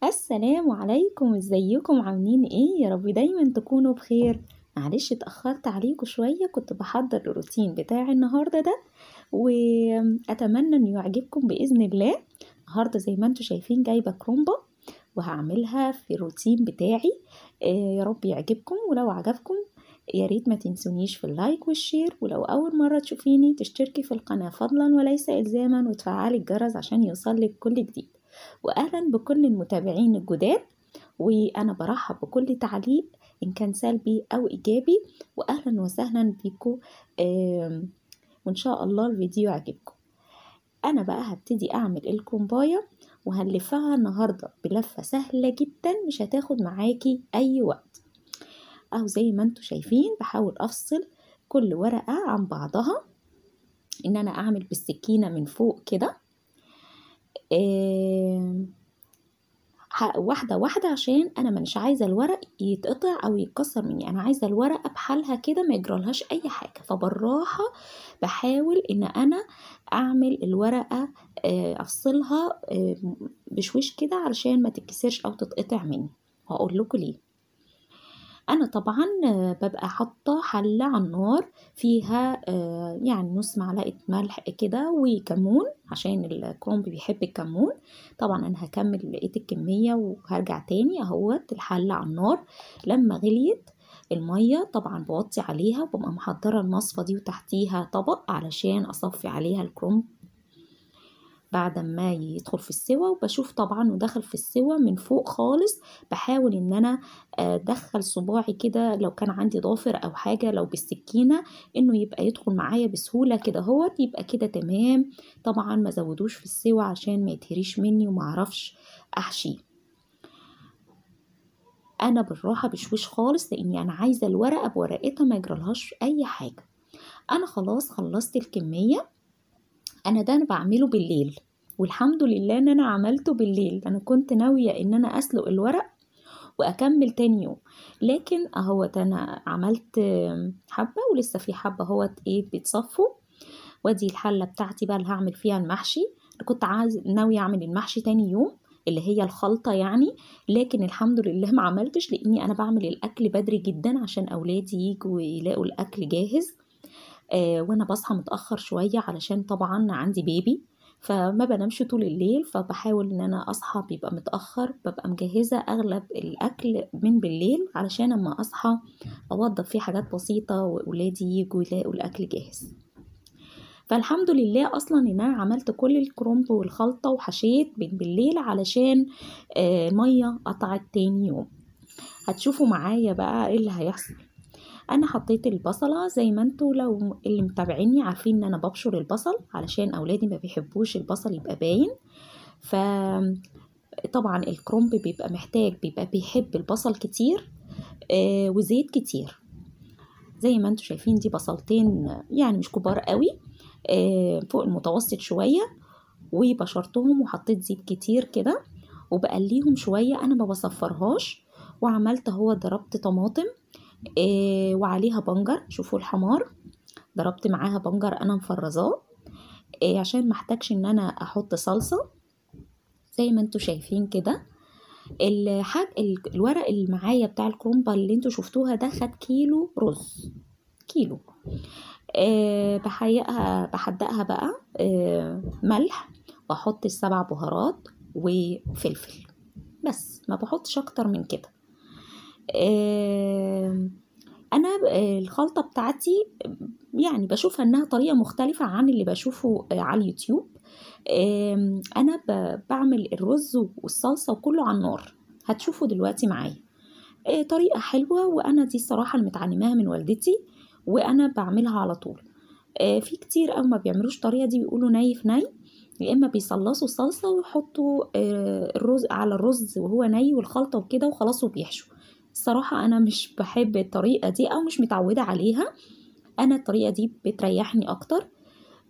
السلام عليكم، ازيكم عاملين ايه؟ يا رب دايما تكونوا بخير. معلش اتأخرت عليكم شوية، كنت بحضر الروتين بتاع النهاردة ده واتمنى انه يعجبكم بإذن الله. النهاردة زي ما انتم شايفين جايبة كرومبة وهعملها في الروتين بتاعي. يا رب يعجبكم، ولو عجبكم يا ريت ما تنسونيش في اللايك والشير، ولو اول مرة تشوفيني تشتركي في القناة فضلا وليس الزاما، وتفعلي الجرس عشان يوصلك كل جديد. واهلا بكل المتابعين الجداد، وانا برحب بكل تعليق ان كان سلبي او ايجابي، واهلا وسهلا بيكم. وان شاء الله الفيديو يعجبكم. انا بقى هبتدي اعمل الكرومبايه، وهنلفها النهارده بلفه سهله جدا مش هتاخد معاكي اي وقت. اهو زي ما انتم شايفين بحاول افصل كل ورقه عن بعضها، ان انا اعمل بالسكينه من فوق كده واحدة واحدة، عشان انا مش عايزة الورق يتقطع او يتكسر مني. انا عايزة الورقة بحالها كده ما يجرالهاش اي حاجة، فبالراحة بحاول ان انا اعمل الورقة افصلها بشويش كده علشان ما تتكسرش او تتقطع مني. هقول لكم ليه. انا طبعا ببقى حاطه حله على النار فيها يعني نص معلقه ملح كده وكمون، عشان الكرنب بيحب الكمون. طبعا انا هكمل بقيه الكميه وهرجع تاني. اهوت الحله على النار، لما غليت الميه طبعا بوطي عليها وببقى محضره المصفى دي وتحتيها طبق علشان اصفي عليها الكرنب بعد ما يدخل في السوا. وبشوف طبعا ودخل في السوا من فوق خالص، بحاول ان انا ادخل صباعي كده لو كان عندي ضافر او حاجة، لو بالسكينة انه يبقى يدخل معايا بسهولة كده. هو يبقى كده تمام. طبعا ما زودوش في السوا عشان ما يتهريش مني وما اعرفش احشيه. انا بالراحة بشويش خالص، لاني انا عايزة الورقة بورقتها ما يجرالهاش اي حاجة. انا خلاص خلصت الكمية. انا بعمله بالليل، والحمد لله ان انا عملته بالليل. انا كنت ناوية ان انا اسلق الورق واكمل تاني يوم، لكن اهوت انا عملت حبة ولسه في حبة اهوت ايه بيتصفوا. وادي الحلة بتاعتي بقى اللي هعمل فيها المحشي. انا كنت ناوية اعمل المحشي تاني يوم، اللي هي الخلطة يعني، لكن الحمد لله ما عملتش، لاني انا بعمل الاكل بدري جدا عشان اولادي يجوا يلاقوا الاكل جاهز. وانا بصحى متأخر شوية علشان طبعا عندي بيبي، فما بنامش طول الليل، فبحاول ان انا اصحى بيبقى متأخر. ببقى مجهزة اغلب الاكل من بالليل علشان اما اصحى اوضب فيه حاجات بسيطة واولادي يجوا يلاقوا الاكل جاهز. فالحمد لله اصلا ان انا عملت كل الكرنب والخلطة وحشيت من بالليل علشان مية قطعت تاني يوم. هتشوفوا معايا بقى ايه اللي هيحصل. انا حطيت البصلة زي ما انتوا لو اللي متابعيني عارفين ان انا ببشر البصل علشان اولادي ما بيحبوش البصل يبقى باين. فطبعا الكرنب بيبقى محتاج، بيبقى بيحب البصل كتير وزيت كتير. زي ما انتوا شايفين دي بصلتين يعني مش كبار قوي، فوق المتوسط شوية، وبشرتهم وحطيت زيت كتير كده وبقليهم شوية. انا ما بصفرهاش. وعملت هو ضربت طماطم وعليها بنجر. شوفوا الحمار، ضربت معاها بنجر انا مفرزاه عشان محتاجش ان انا احط صلصة. زي ما انتوا شايفين كده الورق اللي معايا بتاع الكرومبا اللي انتوا شفتوها ده خد كيلو رز، كيلو. بحدقها بقى ملح، واحط السبع بهارات وفلفل، بس ما بحطش اكتر من كده. انا الخلطة بتاعتي يعني بشوفها انها طريقة مختلفة عن اللي بشوفه على اليوتيوب. انا بعمل الرز والصلصة وكله على النار. هتشوفوا دلوقتي معايا طريقة حلوة، وانا دي الصراحة اللي متعلماها من والدتي وانا بعملها على طول. في كتير قوي ما بيعملوش الطريقة دي، بيقولوا ني في ني، يا اما بيصلصوا الصلصة ويحطوا الرز على الرز وهو ني والخلطة وكده وخلاص وبيحشوا. الصراحة انا مش بحب الطريقة دي او مش متعودة عليها. انا الطريقة دي بتريحني اكتر.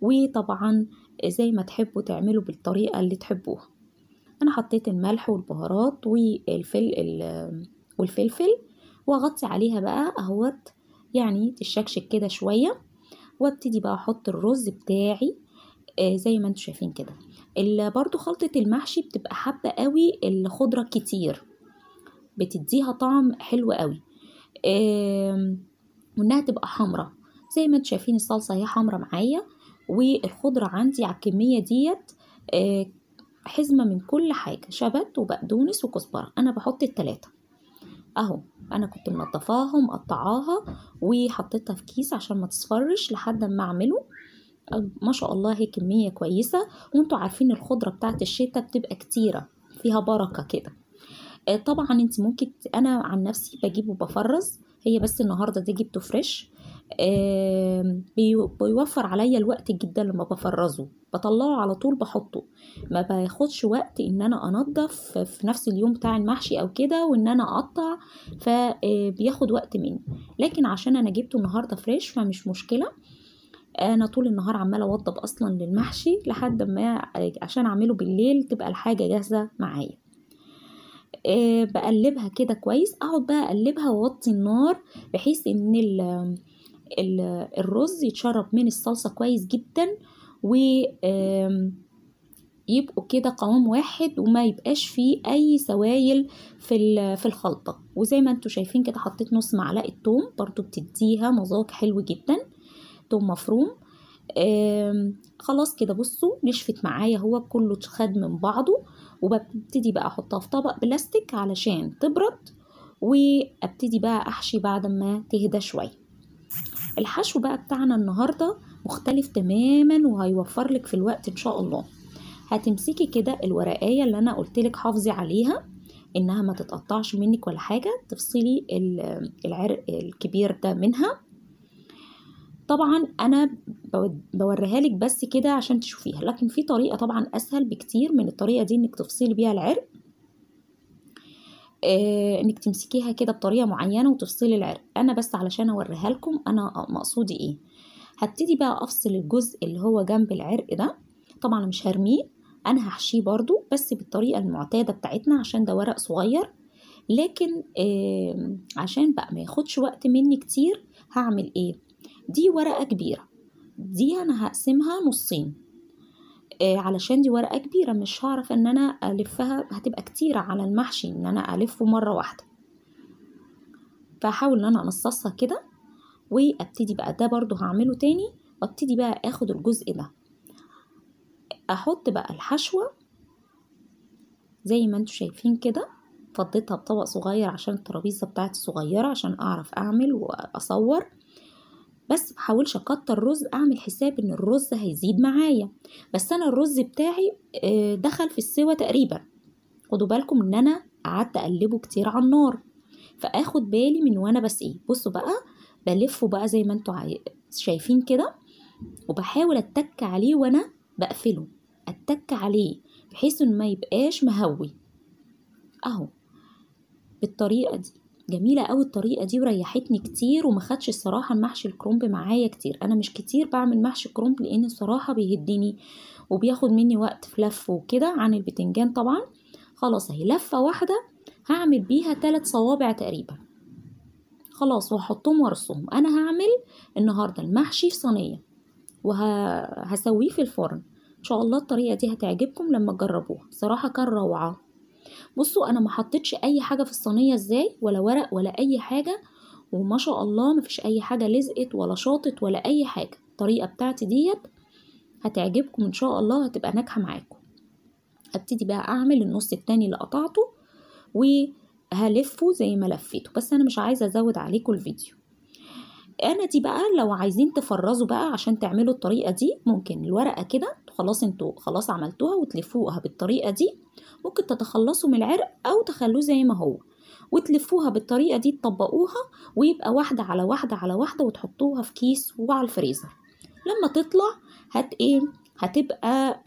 وطبعا زي ما تحبوا تعملوا بالطريقة اللي تحبوها. انا حطيت الملح والبهارات والفلفل، واغطي عليها بقى اهوت يعني تشكشك كده شوية، وابتدي بقى احط الرز بتاعي زي ما انتوا شايفين كده. برضو خلطة المحشي بتبقى حابة قوي الخضرة كتير، بتديها طعم حلو قوي. وانها تبقى حمرة زي ما انتوا شايفين، الصلصة هي حمرة معايا، والخضرة عندي على الكمية ديت حزمة من كل حاجة، شبت وبقدونس وكزبرة. انا بحط ال3 اهو، انا كنت منضفاها ومقطعاها وحطيتها في كيس عشان ما تصفرش لحد ما اعمله. ما شاء الله هي كمية كويسة. وانتوا عارفين الخضرة بتاعت الشتاء بتبقى كتيرة، فيها بركة كده. طبعا انت ممكن، انا عن نفسي بجيبه بفرز، هي بس النهارده دي جبته فريش. بيوفر عليا الوقت جدا لما بفرزه، بطلعه على طول بحطه، ما باخدش وقت ان انا انضف في نفس اليوم بتاع المحشي او كده وان انا اقطع، فبياخد وقت مني. لكن عشان انا جبته النهارده فريش فمش مشكله. انا طول النهار عماله اوضب اصلا للمحشي لحد ما عشان اعمله بالليل تبقى الحاجه جاهزه معايا. بقلبها كده كويس، اقعد بقى اقلبها واوطي النار بحيث ان الرز يتشرب من الصلصه كويس جدا، و يبقوا كده قوام واحد وما يبقاش فيه اي سوائل في الخلطه. وزي ما انتوا شايفين كده حطيت نص معلقه توم، برضو بتديها مذاق حلو جدا، توم مفروم. خلاص كده بصوا نشفت معايا، هو كله خد من بعضه. وببتدي بقى احطها في طبق بلاستيك علشان تبرد، وابتدي بقى احشي بعد ما تهدى شويه. الحشو بقى بتاعنا النهارده مختلف تماما وهيوفر لك في الوقت ان شاء الله. هتمسكي كده الورقايه اللي انا قلتلك حافظي عليها انها ما تتقطعش منك ولا حاجه، تفصلي العرق الكبير ده منها. طبعا انا بوريها لك بس كده عشان تشوفيها، لكن في طريقه طبعا اسهل بكتير من الطريقه دي انك تفصلي بيها العرق. انك تمسكيها كده بطريقه معينه وتفصلي العرق. انا بس علشان اوريها لكم انا مقصودي ايه. هبتدي بقى افصل الجزء اللي هو جنب العرق ده، طبعا مش هرميه، انا هحشيه برضو بس بالطريقه المعتاده بتاعتنا عشان ده ورق صغير. لكن عشان بقى ما ياخدش وقت مني كتير هعمل ايه. دي ورقه كبيره، دي انا هقسمها نصين علشان دي ورقه كبيره مش هعرف ان انا الفها، هتبقى كتيره على المحشي ان انا الفه مره واحده. فهحاول ان انا انصصها كده، وابتدي بقى ده برضو هعمله تاني، وابتدي بقى اخد الجزء ده احط بقى الحشوه زي ما انتوا شايفين كده. فضيتها بطبق صغير عشان الترابيزه بتاعتي صغيره عشان اعرف اعمل واصور، بس محاولش اكتر رز، اعمل حساب ان الرز هيزيد معايا. بس انا الرز بتاعي دخل في السوا تقريبا، خدوا بالكم ان انا قعدت اقلبه كتير على النار، فاخد بالي من وانا بس ايه. بصوا بقى بلفه بقى زي ما انتوا شايفين كده، وبحاول اتك عليه وانا بقفله، اتك عليه بحيث انه ما يبقاش مهوي اهو بالطريقه دي. جميله قوي الطريقه دي وريحتني كتير، وما خدش الصراحه المحشي الكرنب معايا كتير. انا مش كتير بعمل محشي كرنب لان الصراحه بيهدني وبياخد مني وقت في لفه وكده عن البتنجان طبعا. خلاص اهي لفه واحده هعمل بيها 3 صوابع تقريبا، خلاص وهحطهم وارصهم. انا هعمل النهارده المحشي في صينيه وهسويه في الفرن ان شاء الله. الطريقه دي هتعجبكم لما تجربوها، صراحه كان روعه. بصوا انا ما حطيتش اي حاجه في الصينيه ازاي، ولا ورق ولا اي حاجه، وما شاء الله ما فيش اي حاجه لزقت ولا شاطت ولا اي حاجه. الطريقه بتاعتي ديت هتعجبكم ان شاء الله، هتبقى ناجحه معاكم. هبتدي بقى اعمل النص التاني اللي قطعته وهلفه زي ما لفيته، بس انا مش عايزه ازود عليكم الفيديو. انا دي بقى لو عايزين تفرزوا بقى عشان تعملوا الطريقه دي، ممكن الورقه كده خلاص انتوا خلاص عملتوها وتلفوها بالطريقه دي، ممكن تتخلصوا من العرق او تخلوه زي ما هو وتلفوها بالطريقه دي، تطبقوها ويبقى واحده على واحده على واحده، وتحطوها في كيس وعلى الفريزر. لما تطلع هتبقى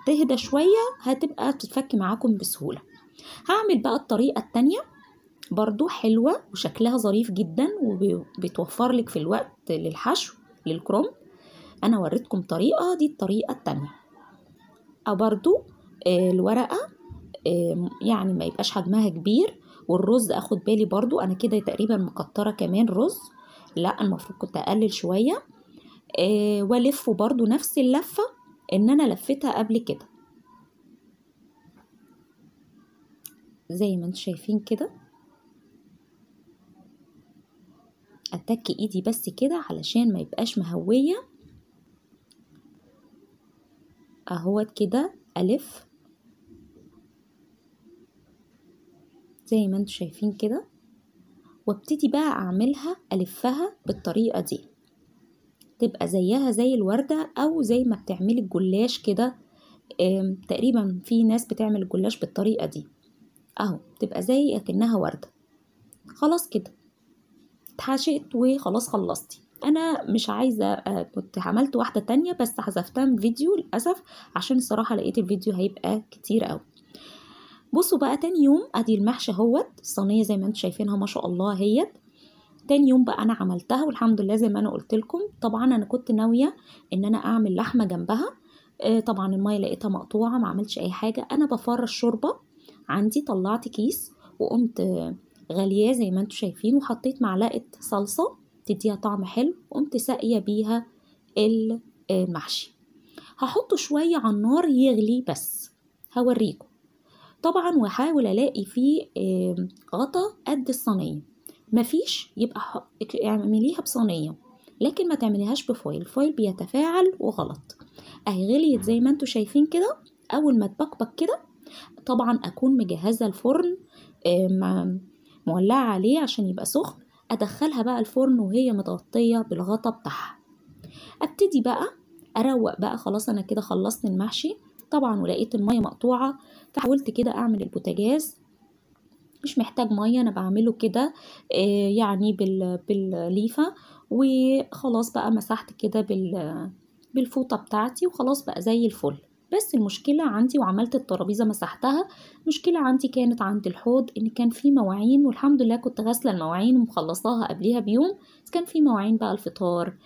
تهدى شويه، هتبقى تتفك معاكم بسهوله. هعمل بقى الطريقه التانية برضو حلوة وشكلها ظريف جدا وبتوفر لك في الوقت للحشو للكرنب. انا وريتكم طريقة، دي الطريقة التانية. او برضو الورقة يعني ما يبقاش حجمها كبير، والرز اخد بالي برضو انا كده تقريبا مكترة كمان رز، لا المفروض كنت اقلل شوية. والفه برضو نفس اللفة ان انا لفتها قبل كده، زي ما انتوا شايفين كده. اتك ايدي بس كده علشان ما يبقاش مهوية اهوت كده، الف زي ما انتوا شايفين كده، وابتدي بقى اعملها الفها بالطريقة دي، تبقى زيها زي الوردة او زي ما بتعملي الجلاش كده. تقريبا في ناس بتعمل الجلاش بالطريقة دي اهو، تبقى زي اكنها وردة. خلاص كده اتحشيت وخلاص خلصتي. انا مش عايزة كنت عملت واحدة تانية بس حذفتها من فيديو للأسف، عشان الصراحة لقيت الفيديو هيبقى كتير قوي. بصوا بقى تاني يوم ادي المحشي اهوت، الصينية زي ما انتوا شايفينها ما شاء الله هيت. تاني يوم بقى انا عملتها والحمد لله زي ما انا قلت لكم. طبعا انا كنت ناوية ان انا اعمل لحمة جنبها. طبعا المية لقيتها مقطوعة، ما عملتش اي حاجة. انا بفرش شوربة عندي، طلعت كيس وقمت غلياه زي ما انتوا شايفين، وحطيت معلقة صلصة تديها طعم حلو، وقمت ساقية بيها المحشي. هحطه شوية على النار يغلي بس، هوريكم. طبعا واحاول الاقي فيه غطا قد الصينية، مفيش يبقى اعمليها بصينية، لكن ما تعمليهاش بفويل، الفويل بيتفاعل وغلط. اهي غليت زي ما انتوا شايفين كده. اول ما تبقبق كده طبعا اكون مجهزة الفرن، مولعة عليه عشان يبقى سخن. ادخلها بقى الفرن وهي متغطية بالغطا بتاعها. ابتدي بقى اروق بقى، خلاص انا كده خلصت المحشي طبعا، ولقيت المية مقطوعة، فحاولت كده اعمل البوتاجاز مش محتاج مية، انا بعمله كده يعني بالليفة، وخلاص بقى مسحت كده بالفوطة بتاعتي وخلاص بقى زي الفل. بس المشكلة عندي، وعملت الترابيزة مسحتها، مشكلة عندي كانت عند الحوض ان كان في مواعين، والحمد لله كنت غاسلة المواعين ومخلصاها قبلها بيوم، بس كان في مواعين بقى الفطار،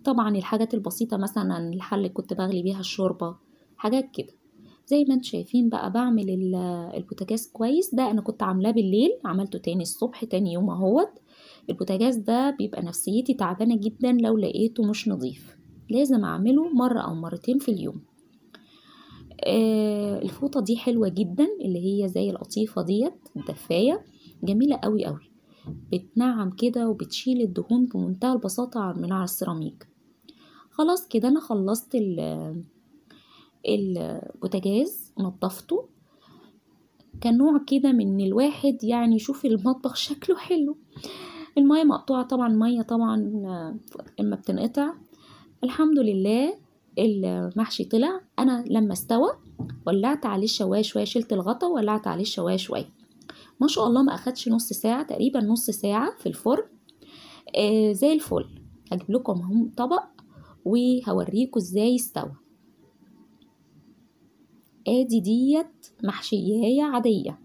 طبعا الحاجات البسيطة مثلا الحل كنت بغلي بيها الشوربة، حاجات كده. زي ما انتم شايفين بقى بعمل البوتاجاز كويس. ده انا كنت عاملاه بالليل، عملته تاني الصبح تاني يوم اهوت. البوتاجاز ده بيبقى نفسيتي تعبانة جدا لو لقيته مش نظيف، لازم اعمله مرة او مرتين في اليوم. الفوطة دي حلوة جدا، اللي هي زي القطيفة ديت الدفاية، جميلة قوي قوي، بتنعم كده وبتشيل الدهون بمنتهى البساطة من على السيراميك. خلاص كده انا خلصت البوتاجاز، نظفته. كان نوع كده من الواحد يعني يشوف المطبخ شكله حلو. المية مقطوعة طبعا، مية طبعا اما بتنقطع. الحمد لله المحشي طلع. انا لما استوى ولعت عليه الشوايه شويه، شلت الغطا وولعت عليه الشوايه شويه. ما شاء الله ما اخدش نص ساعه، تقريبا نص ساعه في الفرن. زي الفل. هجيب لكم هم طبق وهوريكم ازاي استوى. ادي ديت محشيايه عاديه،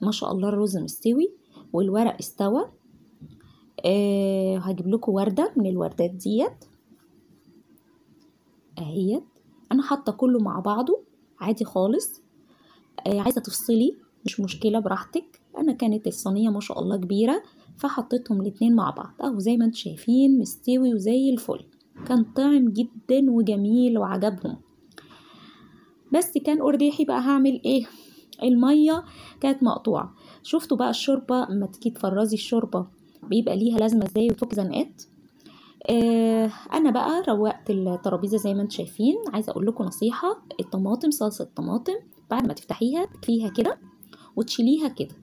ما شاء الله الرز مستوي والورق استوى. هجيب لكم ورده من الوردات ديت اهيت. انا حاطه كله مع بعضه عادي خالص. عايزه تفصلي مش مشكله براحتك. انا كانت الصينيه ما شاء الله كبيره، فحطيتهم الاتنين مع بعض اهو زي ما انتم شايفين مستوي وزي الفل. كان طعم جدا وجميل وعجبهم. بس كان قرديحي بقى هعمل ايه، الميه كانت مقطوعه. شفتوا بقى الشوربه اما تيجي تفرزي الشوربه بيبقى ليها لازمه ازاي وتفك زنقات. انا بقى روقت الترابيزه زي ما انتم شايفين. عايزه اقول لكم نصيحه، الطماطم صلصه الطماطم بعد ما تفتحيها تكفيها كده وتشيليها كده،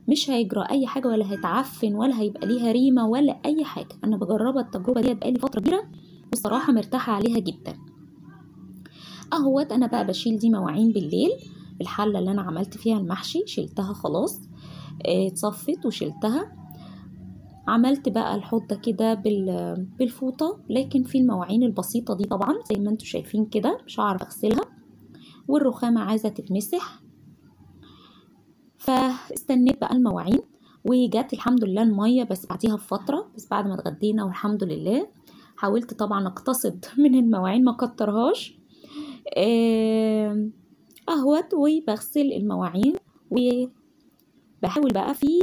مش هيجرى اي حاجه ولا هيتعفن ولا هيبقى ليها ريمه ولا اي حاجه. انا بجربها التجربه دي بقالي فتره كبيره والصراحه مرتاحه عليها جدا. اهوت انا بقى بشيل دي مواعين بالليل. الحله اللي انا عملت فيها المحشي شلتها خلاص، اتصفت وشلتها. عملت بقى الحوض ده كده بالفوطه، لكن في المواعين البسيطه دي طبعا زي ما انتم شايفين كده مش هعرف اغسلها، والرخامه عايزه تتمسح. فاستنيت بقى المواعين وجات الحمد لله الميه، بس بعديها بفتره، بس بعد ما اتغدينا والحمد لله. حاولت طبعا اقتصد من المواعين ما كترهاش. اهوت وبغسل المواعين، وبحاول بقى في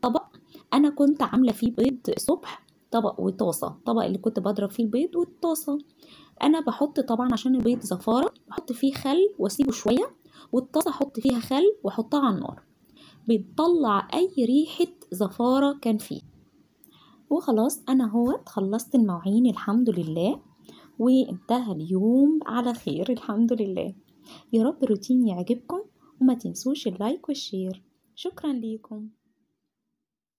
طبق انا كنت عامله فيه بيض الصبح، طبق وطاسه، طبق اللي كنت بضرب فيه البيض والطاسه. انا بحط طبعا عشان البيض زفاره بحط فيه خل واسيبه شويه، والطاسة احط فيها خل واحطها على النار، بتطلع اي ريحة زفارة كان فيه. وخلاص انا هو خلصت المواعين الحمد لله، وانتهى اليوم على خير الحمد لله. يا رب الروتين يعجبكم، وما تنسوش اللايك والشير. شكرا ليكم.